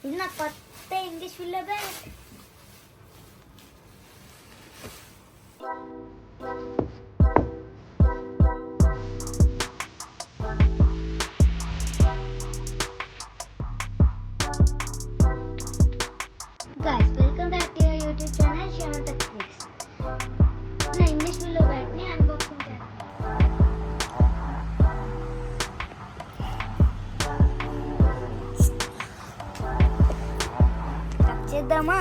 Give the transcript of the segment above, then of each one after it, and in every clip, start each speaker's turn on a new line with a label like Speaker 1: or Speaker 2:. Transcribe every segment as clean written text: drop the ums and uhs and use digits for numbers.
Speaker 1: ఇది నా కొత్త English willow bag. Guys, welcome back to your YouTube channel Shamanta Clicks. నా ఇంగ్లీష్ విల్లో బ్యాగ్ ని అన్బాక్సింగ్ చేద్దామా?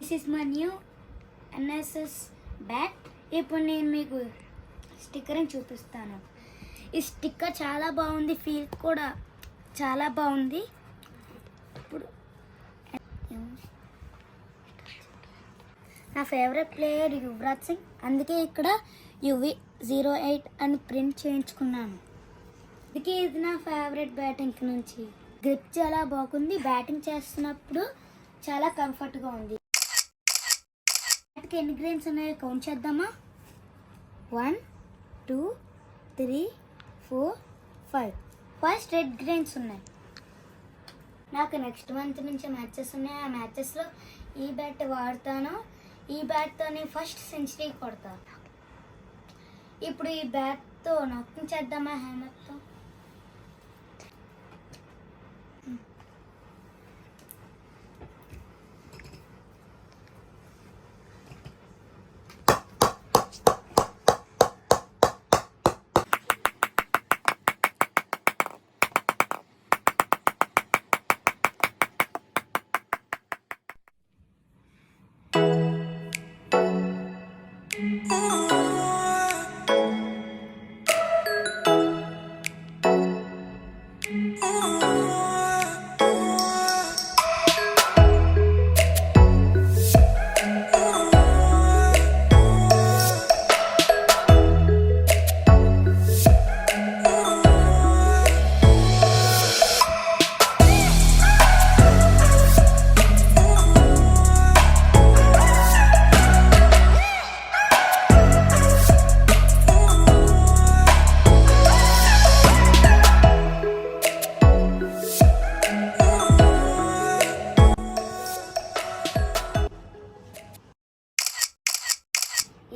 Speaker 1: This is my new NSS bag. ఇప్పుడు నేను మీకు స్టిక్కర్ని చూపిస్తాను. ఈ స్టిక్కర్ చాలా బాగుంది, ఫీల్ కూడా చాలా బాగుంది. ఇప్పుడు నా ఫేవరెట్ ప్లేయర్ యువరాజ్ సింగ్, అందుకే ఇక్కడ UV08 అని ప్రింట్ చేయించుకున్నాను. అందుకే ఇది నా ఫేవరెట్ బ్యాటింగ్ నుంచి. గ్రిప్ చాలా బాగుంది, బ్యాటింగ్ చేస్తున్నప్పుడు చాలా కంఫర్ట్గా ఉంది. ఎన్ని గ్రెయిన్స్ ఉన్నాయో కౌంట్ చేద్దామా? 1 2 3 4 5 ఫస్ట్ రెడ్ గ్రెయిన్స్ ఉన్నాయి. నాకు నెక్స్ట్ మంత్ నుంచి మ్యాచెస్ ఉన్నాయి. ఆ మ్యాచెస్లో ఈ బ్యాట్ వాడతాను. ఈ బ్యాట్తో నేను ఫస్ట్ సెంచరీ కొడతాను. ఇప్పుడు ఈ బ్యాట్తో నాకింగ్ చేద్దామా? హ్యామర్తో.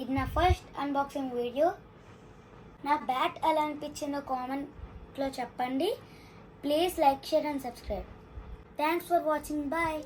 Speaker 1: ఇది నా ఫస్ట్ అన్బాక్సింగ్ వీడియో. నా బ్యాట్ ఎలా అనిపించిందో కామెంట్లో చెప్పండి. Please like, share and subscribe. Thanks for watching. Bye.